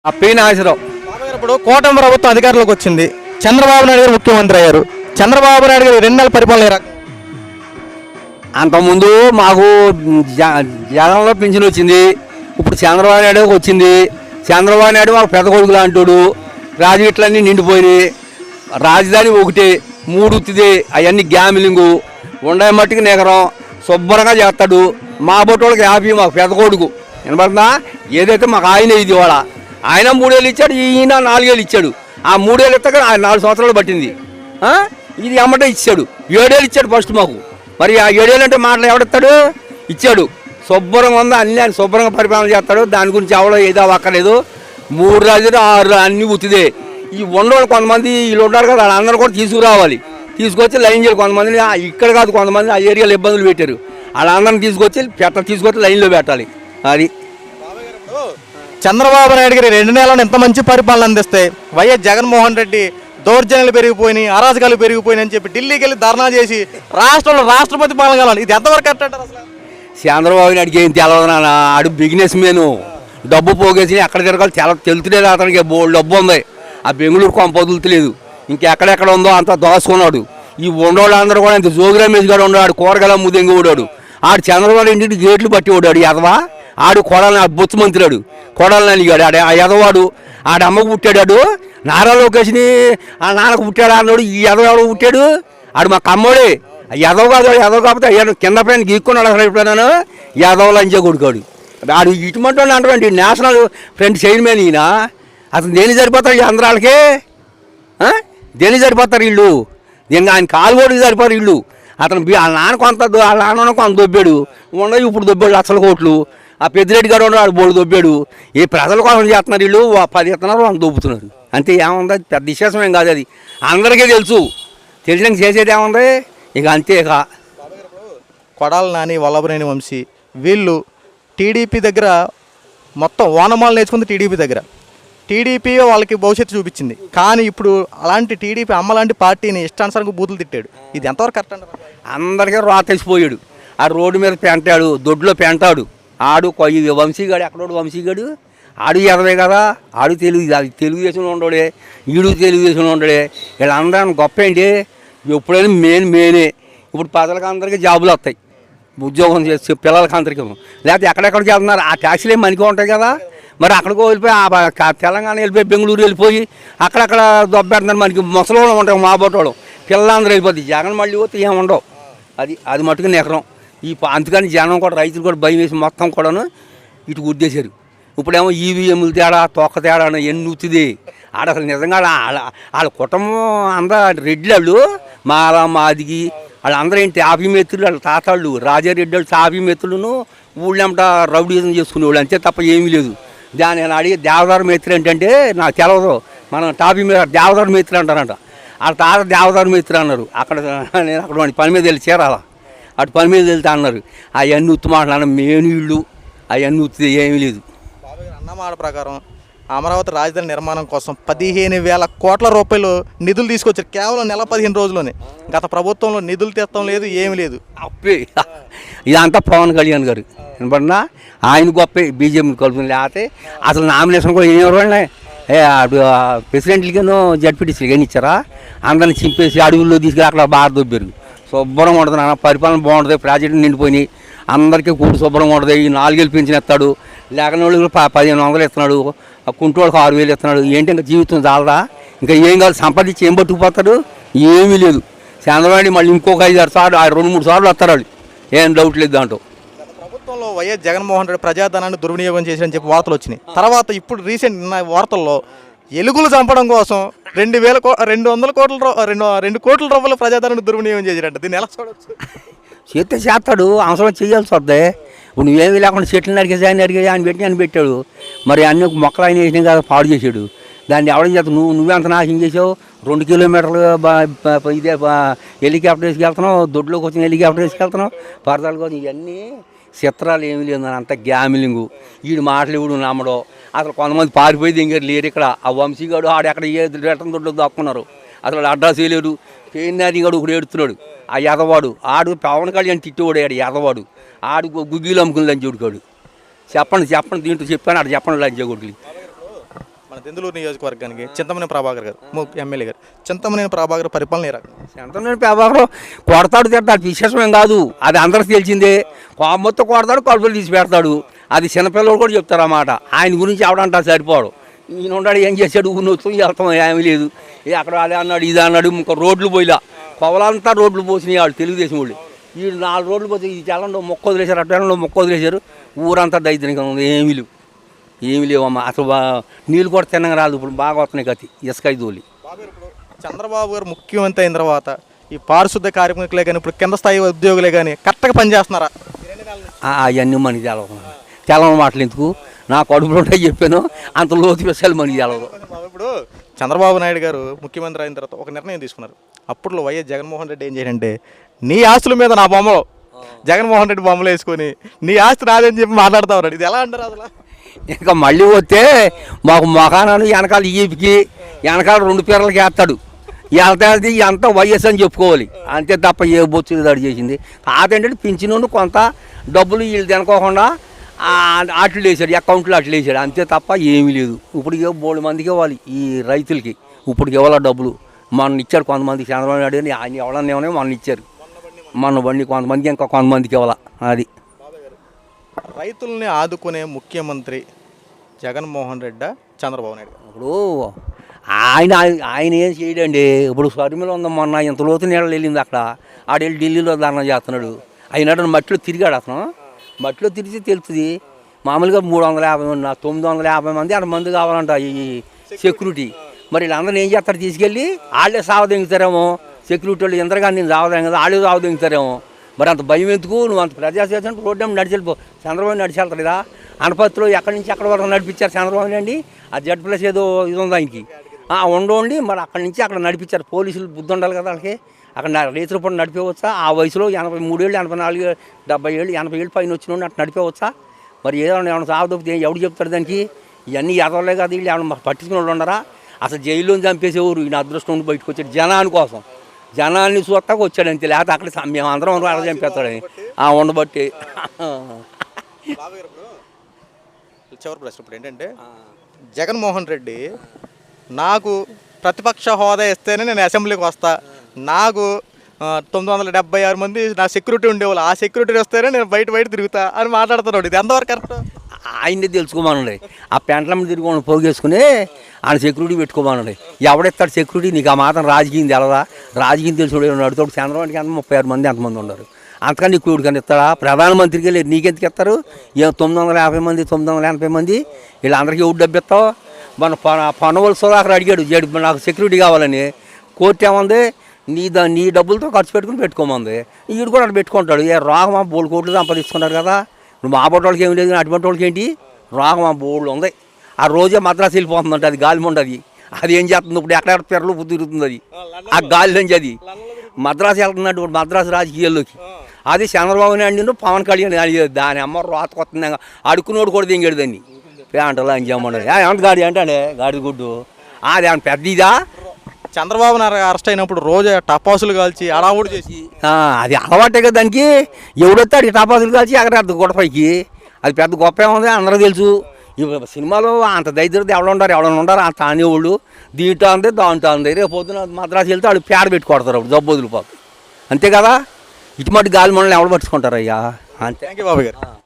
ఆ పి నాగేశ్వరరావు. ఇప్పుడు కూటమి ప్రభుత్వం అధికారంలోకి వచ్చింది. చంద్రబాబు నాయుడు గారు ముఖ్యమంత్రి అయ్యారు. చంద్రబాబు నాయుడు గారు 2 నెలల పరిపాలన ఏ రకం? అంతకుముందు మాకు జగన్లో పింఛన్ వచ్చింది. ఇప్పుడు చంద్రబాబు నాయుడు వచ్చింది. చంద్రబాబు నాయుడు మాకు పెద్ద కొడుకులు అంటాడు. రాజకీయాలన్నీ నిండిపోయినాయి. రాజధాని ఒకటి 3 ఉత్తిది, అవన్నీ గ్యామిలింగు ఉండే మట్టికి నిగరం శుభ్రంగా చేస్తాడు. మా బొట్టోళ్ళకి హ్యాపీ, మాకు పెద్ద కొడుకు వినపడుతుందా. ఏదైతే మాకు ఆయన ఇది వాళ్ళ ఆయన 3 ఏళ్ళు ఇచ్చాడు, ఈయన 4 ఏళ్ళు ఇచ్చాడు. ఆ 3 ఏళ్ళు ఇస్తాక 4 సంవత్సరాలు పట్టింది. ఇది అమ్మటే ఇచ్చాడు. 7 ఏళ్ళు ఇచ్చాడు ఫస్ట్ మాకు. మరి ఆ 7 ఏళ్ళు అంటే మాటలు ఎవడిస్తాడు? ఇచ్చాడు. శుభ్రంగా ఉందా, అన్నీ ఆయన శుభ్రంగా పరిపాలన చేస్తాడు. దాని గురించి ఎవడో ఏదో అక్కర్లేదు. 3 రాజులు 6 అన్నీ ఉత్తిదే. ఈ ఉండవాళ్ళు కొంతమంది వీళ్ళు ఉంటారు కదా, వాళ్ళందరూ కూడా తీసుకురావాలి. తీసుకొచ్చి లైన్ చేయాలి. కొంతమంది ఇక్కడ కాదు, కొంతమంది ఆ ఏరియాలో ఇబ్బందులు పెట్టారు. వాళ్ళందరినీ తీసుకొచ్చి లైన్లో పెట్టాలి. అది చంద్రబాబు నాయుడు గారు 2 నెలలను ఎంత మంచి పరిపాలన అందిస్తే వైఎస్ జగన్మోహన్ రెడ్డి దౌర్జన్యాలు పెరిగిపోయినాయి, అరాజకాలు పెరిగిపోయినాయి అని చెప్పి ఢిల్లీకి వెళ్ళి ధర్నా చేసి రాష్ట్రంలో రాష్ట్రపతి పాలన కావాలి. ఇది ఎంతవరకు కరెక్ట్ అంటారు అసలు? చంద్రబాబు నాయుడికి ఏం తెలవదు నాన్న. ఆడు బిజినెస్ మేను. డబ్బు పోగేసి ఎక్కడ తిరగాలి తెలుతులేదు. అతనికి బోల్డ్ డబ్బు ఉంది. ఆ బెంగళూరు కొంప వదులుతలేదు. ఇంకెక్కడెక్కడ ఉందో అంత దోసుకున్నాడు. ఈ ఉండోళ్ళు అందరూ కూడా ఇంత జోగి రమేష్ గారు ఉన్నాడు. కూరగాయల ముదెంగి ఓడాడు. ఆడు చంద్రబాబు ఇంటికి గేట్లు పట్టి ఓడాడు. ఎదవా ఆడు కొడాలని బొచ్చు మంత్రాడు. కొడాలని అలిగాడు. ఆ ఎదవాడు ఆడ అమ్మకు పుట్టాడు. నారా లోకేష్ని ఆ నాన్నకు పుట్టాడు అన్నాడు. ఈ ఎదవ ఎవడు పుట్టాడు? ఆడు మా కమ్మోడే. ఎదవ కాదు, ఎదవ కాకపోతే కింద పైన గీక్కున్నాడు. అసలు ఎప్పుడైనా ఎదవలు అంచే కొడుకాడు. ఆడు ఇటువంటి అంటారండి. నేషనల్ ఫ్రంట్ చైర్మన్ ఈయన. అసలు దేని సరిపోతాడు ఆంధ్రాలకి? దేని సరిపోతారు వీళ్ళు? ఇంకా ఆయన కాలుగోడికి సరిపోరు వీళ్ళు. అతను వాళ్ళ నాన్న కొంత, వాళ్ళ నాన్న కొంత దొబ్బాడు. ఉండవు ఇప్పుడు దొబ్బాడు లక్షల కోట్లు. ఆ పెద్దిరెడ్డి గారు ఉన్నాడు, బోడు దొబ్బాడు. ఈ ప్రజల కోసం చేస్తున్నారు వీళ్ళు. 10 ఇస్తున్నారు, 100 దొబ్బుతున్నారు. అంతే. ఏముంది? పెద్ద విశేషం ఏం కాదు. అది అందరికీ తెలుసు. తెలిసినాక చేసేది ఏముంది ఇక? అంతే. ఇక కొడాలి నాని, వల్లభనేని వంశీ వీళ్ళు టీడీపీ దగ్గర మొత్తం ఓనమాలు నేర్చుకుంది. టీడీపీ వాళ్ళకి భవిష్యత్తు చూపించింది. కానీ ఇప్పుడు అలాంటి టీడీపీ అమ్మలాంటి పార్టీని ఇష్టానుసారంగా బూతులు తిట్టాడు. ఇది ఎంతవరకు కరెక్ట్ అంటారు? అందరికీ రాతేసిపోయాడు. ఆ రోడ్డు మీద పెంటాడు, దొడ్లో పెంటాడు. ఆడు వంశీగాడు. ఎక్కడోడు వంశీగాడు? ఆడు ఎదవే కదా. ఆడు తెలుగుదేశంలో ఉండడే, ఈడు తెలుగుదేశంలో ఉండడే. వీళ్ళందరూ గొప్ప ఏంటి? ఎప్పుడైనా మేనే. ఇప్పుడు ప్రజలకు అందరికీ జాబులు వస్తాయి. ఉద్యోగం చేసి పిల్లలకి అందరికీ. లేకపోతే ఎక్కడెక్కడికి వెళ్తున్నారు? ఆ ట్యాక్సీలు ఏమి మనకి ఉంటాయి కదా. మరి అక్కడికో వెళ్ళిపోయి తెలంగాణ వెళ్ళిపోయి బెంగళూరు వెళ్ళిపోయి అక్కడక్కడ దొబ్బెడుతున్నారు. మనకి ముసలోళ్ళు ఉంటాయి, మా బొట్టోళ్ళు పిల్లలందరూ వెళ్ళిపోతుంది. జగన్ మళ్ళీ పోతే ఏముండవు. అది మట్టుకు నెకరం. అందుకని జనం కూడా, రైతులు కూడా భయం వేసి మొత్తం కూడాను ఇటు గుద్దేశారు. ఇప్పుడేమో ఈవీఎంలు తేడా, తొక్క తేడా ఎన్ని ఉత్తిది. ఆడ అసలు నిజంగా వాళ్ళ కుటుంబం అందరూ రెడ్డి వాళ్ళు, మాదిగి వాళ్ళందరూ ఏంటి తాపీ మెత్తులు. వాళ్ళ తాతాళ్ళు రాజారెడ్డి వాళ్ళు తాపీ మెత్తులను ఊళ్ళెంట రౌడీజం చేసుకునేవాళ్ళు. అంతే తప్ప ఏమీ లేదు. నేను అడిగి దేవదారు మేత్రి ఏంటంటే నాకు తెలవదు. మనం టాపీ మీద దేవదారు మేత్రి అంటారంట. వాళ్ళ తాత దేవదారు మేత్రి అన్నారు. నేను అక్కడ పని మీద వెళ్ళి చేరాల. అటు పని మీద వెళ్తే అన్నారు అవన్నీ ఉత్తు మాట్లాడిన మేను ఇళ్ళు అవన్నీ ఉత్తి ఏమీ లేదు. అన్నమాట ప్రకారం అమరావతి రాజధాని నిర్మాణం కోసం 15,000 కోట్ల రూపాయలు నిధులు తీసుకొచ్చారు కేవలం నెల 15 రోజుల్లోనే. గత ప్రభుత్వంలో నిధులు తెస్తాం లేదు, ఏమి లేదు. అప్పే ఇదంతా పవన్ కళ్యాణ్ గారు వినపడినా ఆయన గొప్పే. బీజేపీ కలుపుని లేకపోతే అసలు నామినేషన్ కూడా ఏమి ప్రెసిడెంట్లకేనో జడ్పీటీసీలు కానీ ఇచ్చారా? అందరిని చింపేసి అడవుల్లో తీసుకెళ్ళి అక్కడ బాగా దొబ్బారు. శుభ్రంగా ఉంటుంది నాన్న. పరిపాలన బాగుంటుంది. ప్రాజెక్టులు నిండిపోయినాయి. అందరికీ కూడి శుభ్రంగా ఉంటుంది. ఈ 4 ఏళ్ళు పెన్షన్ ఇస్తాడు. లేకని వాళ్ళు 1,500 ఇస్తున్నాడు. కుంటోళ్ళకి 6,000 ఇస్తున్నాడు. ఏంటి ఇంకా జీవితం చాలదా? ఇంకా ఏం కాదు? సంపాదించి ఏం పట్టుకుపోతాడు? ఏమీ లేదు. చంద్రబాబు మళ్ళీ ఇంకొక 5-6 సార్లు 2-3 సార్లు వస్తారు వాళ్ళు. ఏం డౌట్ లేదు దాంట్లో. ప్రభుత్వంలో వైఎస్ జగన్మోహన్ రెడ్డి ప్రజాధనాన్ని దుర్వినియోగం చేశారని చెప్పి వార్తలు వచ్చినాయి. తర్వాత ఇప్పుడు రీసెంట్ వార్తల్లో ఎలుగులు చంపడం కోసం 200 కోట్ల రూపాయల ప్రజాధనాన్ని దుర్వినియోగం చేశారంట. దీన్ని ఎలా చూడవచ్చు? చేస్తాడు. అవసరం చేయాల్సి వద్దే. ఇప్పుడు నువ్వేమీ లేకుండా చెట్లు నరికేసి ఆయన పెట్టి అని పెట్టాడు. మరి అన్ని మొక్కలు ఆయన వేసినా కదా పాడు చేశాడు. దాన్ని ఎవడం చేస్తావు? నువ్వెంత నాశనం చేసావు? 2 కిలోమీటర్లు ఇదే హెలికాప్టర్ వేసుకెళ్తున్నావు. దొడ్లోకి వచ్చిన హెలికాప్టర్ వేసుకెళ్తున్నావు. పరదాల కోసం ఇవన్నీ చిత్రాలు ఏమీ లేదు. అంత గ్యామిలింగు. వీడు మాటలు ఇవుడు నమ్మడం. అసలు కొంతమంది పారిపోయి దింగారు లేరు ఇక్కడ. ఆ వంశీగాడు ఆడెక్కడ రిటర్న్ దొడ్లో దాక్కున్నారు. అసలు అడ్రస్ వేయలేడు. పేరునాదిగాడు ఒకడు ఏడుతున్నాడు. ఆ ఎదవాడు ఆడు పవన్ కళ్యాణ్ తిట్టేవాడు. ఎదవాడు ఆడు గుగ్గిలు అమ్ముకుని లంచి ఉడికాడు. చెప్పండి దీంట్లో చెప్పాను. ఆడు చెప్పండి లంచ కొడుకులు. మన దెందులూరు నియోజకవర్గానికి చింతమనేని ప్రభాకర్ గారు ఎమ్మెల్యే గారు చింతమనేని ప్రభాకర్ పరిపాలన ఏ రకం? ఎంతమంది పేపర్లో కొడతాడు తిడతాడు, విశేషం ఏం కాదు, అది అందరికి తెలిసిందే. మొత్తం కొడతాడు, కడుపులు తీసి పెడతాడు, అది చిన్నపిల్లలు కూడా చెప్తారు అన్నమాట. ఆయన గురించి ఎవడంటా సరిపోడు. ఈయన ఉన్నాడు ఏం చేశాడు, ఊనొచ్చు వెళ్తాం ఏమీ లేదు, అక్కడ అదే అన్నాడు ఇది అన్నాడు. ఇంకా రోడ్లు పోయిలా పొవలంతా రోడ్లు పోసినాయి వాళ్ళు తెలుగుదేశం వాళ్ళు. ఈ 4 రోడ్లు పోతే ఈ తెలంలో మొక్క వదిలేశారు, అట్టలో మొక్క వదిలేశారు, ఊరంతా దైత్యంగా ఉంది. ఏమీ లేవమ్మా అసలు. నీళ్ళు కూడా తిన్నగా రాదు, ఇప్పుడు బాగా వస్తున్నాయి కత్తి ఇసుక దోలి. చంద్రబాబు గారు ముఖ్యమంత్రి అయిన తర్వాత ఈ పారిశుద్ధ కార్మికులే కానీ ఇప్పుడు కింద స్థాయి ఉద్యోగులే కానీ కరెక్ట్గా పనిచేస్తున్నారా? అవన్నీ మనకి తెలవని మాటలు ఎందుకు, నా కడుపులో ఉంటాయి చెప్పాను, అంత లోతు విషయాలు మనకి తెలవదు. ఇప్పుడు చంద్రబాబు నాయుడు గారు ముఖ్యమంత్రి అయిన తర్వాత ఒక నిర్ణయం తీసుకున్నారు. అప్పట్లో వైఎస్ జగన్మోహన్ రెడ్డి ఏం చేయాలంటే నీ ఆస్తుల మీద నా బొమ్మలో జగన్మోహన్ రెడ్డి బొమ్మలు వేసుకొని నీ ఆస్తి నాదని చెప్పి మాట్లాడుతూ ఉన్నాడు. ఇది ఎలా అంటారు అసలు? ఇంకా మళ్ళీ వస్తే మాకు మొఖానాను వెనకాల ఈపికి వెనకాల 2 పీరలకి వేస్తాడు. వెళ్తాది అంతా వైఎస్ అని చెప్పుకోవాలి అంతే తప్ప ఏ బొచ్చు దాడి చేసింది కాదంటే పింఛను కొంత డబ్బులు వీళ్ళు తినకోకుండా అట్లు వేసాడు, అకౌంట్లో అట్లు వేసాడు అంతే తప్ప ఏమీ లేదు. ఇప్పుడు 3 మందికి ఇవ్వాలి ఈ రైతులకి, ఇప్పుడు ఇవ్వాలి డబ్బులు. మొన్న ఇచ్చారు కొంతమందికి, చంద్రబాబు నాయుడు అని ఆయన ఎవరన్నా ఏమన్నా మొన్న ఇచ్చారు, మొన్న బండి కొంతమందికి ఇంకా కొంతమందికి ఇవ్వాల. అది రైతుల్ని ఆదుకునే ముఖ్యమంత్రి జగన్మోహన్ రెడ్డి చంద్రబాబు నాయుడు. ఇప్పుడు ఆయన ఏం చేయడండి. ఇప్పుడు షర్మిల ఉందా మొన్న ఇంత లోతు నీళ్ళు వెళ్ళింది అక్కడ, ఆడెళ్ళి ఢిల్లీలో ధర్నా చేస్తున్నాడు. అయినట్టు మట్టిలో తిరిగాడు అతను, మట్టిలో తిరిగితే తెలుస్తుంది. మామూలుగా 350 మంది 950 మంది 6 మంది కావాలంట ఈ సెక్యూరిటీ. మరి వీళ్ళందరూ ఏం చేస్తారు, తీసుకెళ్ళి వాళ్ళే సావదెంగుతారేమో. సెక్యూరిటీ వాళ్ళు ఇందరగా నేను సావదేం కదా, వాళ్ళే సావదెంగుతారేమో. మరి అంత భయం ఎందుకు, నువ్వు అంత ప్రజాసేవ రోడ్డు నడిచి వెళ్ళిపో. చంద్రబాబు నడిచి వెళ్తారు కదా, అనపత్తిలో ఎక్కడి నుంచి ఎక్కడి వరకు నడిపించారు చంద్రబాబు అండి. ఆ Z+ ఏదో ఇది ఉంది ఆయనకి ఉండి, మరి అక్కడి నుంచి అక్కడ నడిపించారు. పోలీసులు బుద్ధి ఉండాలి కదా వాళ్ళకి. అక్కడ రైతుల పని నడిపేవచ్చా? ఆ వయసులో 83 ఏళ్ళు 84 70 ఏళ్ళు 80 ఏళ్ళు పైన వచ్చిన అట్లా నడిపేవచ్చా? మరి ఏమైనా సావదొప్పితే ఎవడు చెప్తారు దానికి? ఇవన్నీ ఎదవలే కదా, వీళ్ళు ఏమైనా పట్టించుకుని వాళ్ళు ఉండరా? అసలు జైల్లోని చంపేసేవారు. ఈయన అదృష్టం ఉండి బయటకు వచ్చాడు జనాని కోసం, జనాన్ని చూస్తాకు వచ్చాడు అంతే. లేకపోతే అక్కడ మేము అందరం అలా చంపేస్తాడని ఉండబట్టి. చివరి ప్రశ్న ఇప్పుడు ఏంటంటే, జగన్మోహన్ రెడ్డి నాకు ప్రతిపక్ష హోదా ఇస్తేనే నేను అసెంబ్లీకి వస్తా, నాకు 976 మంది నా సెక్యూరిటీ ఉండేవాళ్ళు, ఆ సెక్యూరిటీ వస్తేనే నేను బయట తిరుగుతా అని మాట్లాడుతున్నాడు. ఇది ఎంతవరకు కరెక్ట్? ఆయన్ని తెలుసుకోమనండి. ఆ పెంట్లమ్మ తిరుగుని పోగేసుకుని ఆయన సెక్యూరిటీ పెట్టుకోమనండి. ఎవడెత్తాడు సెక్యూరిటీ? నీకు ఆ మాత్రం రాజకీయం తెలదా? రాజకీయం తెలిసి నడుతాడు. చంద్రబాబుకి ఎంత 36 మంది ఎంతమంది ఉన్నారు, అంతకని నీకు కూడికని ఇస్తాడా? ప్రధానమంత్రికి లేదు, నీకెందుకు ఇస్తారు? 950 మంది 980 మంది వీళ్ళందరికీ ఎవరు డబ్బు ఇస్తావు? మన పనవల సుధాకర్ అడిగాడు, నాకు సెక్యూరిటీ కావాలని. కోర్టు ఏముంది, నీ డబ్బులతో ఖర్చు పెట్టుకోమంది. వీడు కూడా అక్కడ పెట్టుకుంటాడు. రాగమా బోల్డ్ కోట్లు సంపాదించుకున్నారు కదా. నువ్వు మా బొట్టోళ్ళకి ఏమి లేదు, అటువంటి వాళ్ళకి ఏంటి? రాగమా బోల్డ్ ఉంది. ఆ రోజే మద్రాసు వెళ్ళిపోతుందంట, అది గాలి ఉండదు. అది ఏం చేస్తుంది ఇప్పుడు, ఎక్కడెక్కడ పెరలు తిరుగుతుంది అది, ఆ గాలి నుంచి. అది మద్రాసు వెళ్తున్నట్టు ఇప్పుడు మద్రాసు రాజకీయాల్లోకి. అది చంద్రబాబు నాయుడు పవన్ కళ్యాణ్ అడిగేది. దాని అమ్మ రోత కొత్త అడుక్కునోడు కూడా దింగాడు దాన్ని. పేంటలో అని చెప్పండి ఏమంట గాడి అంటే గాడి గుడ్డు అది ఏమన్నా పెద్ద ఇదా? చంద్రబాబు నాయుడు అరెస్ట్ అయినప్పుడు రోజు టపాసులు కాల్చి అడావుడు చేసి అది అలవాటే కదా దానికి. ఎవడొస్తాడు టపాసులు కాల్చి ఎక్కడ గొడవపైకి? అది పెద్ద గొప్ప ఏముంది, అందరూ తెలుసు. ఇప్పుడు సినిమాలో అంత దరిద్రత ఎవడన్నా ఉండరు అంత అనేవాళ్ళు. దీంట్లో అంతే దాంట్లో అంతే. రేపు పొద్దున మద్రాసు వెళ్తే వాళ్ళు పేడ పెట్టి కొడతారు, అప్పుడు జబ్బొదులు పాపం. అంతే కదా. ఇటువంటి గాలి మనల్ని ఎవరు పట్టుకుంటారు అయ్యా? అంతే. థ్యాంక్ యూ బాబు గారు.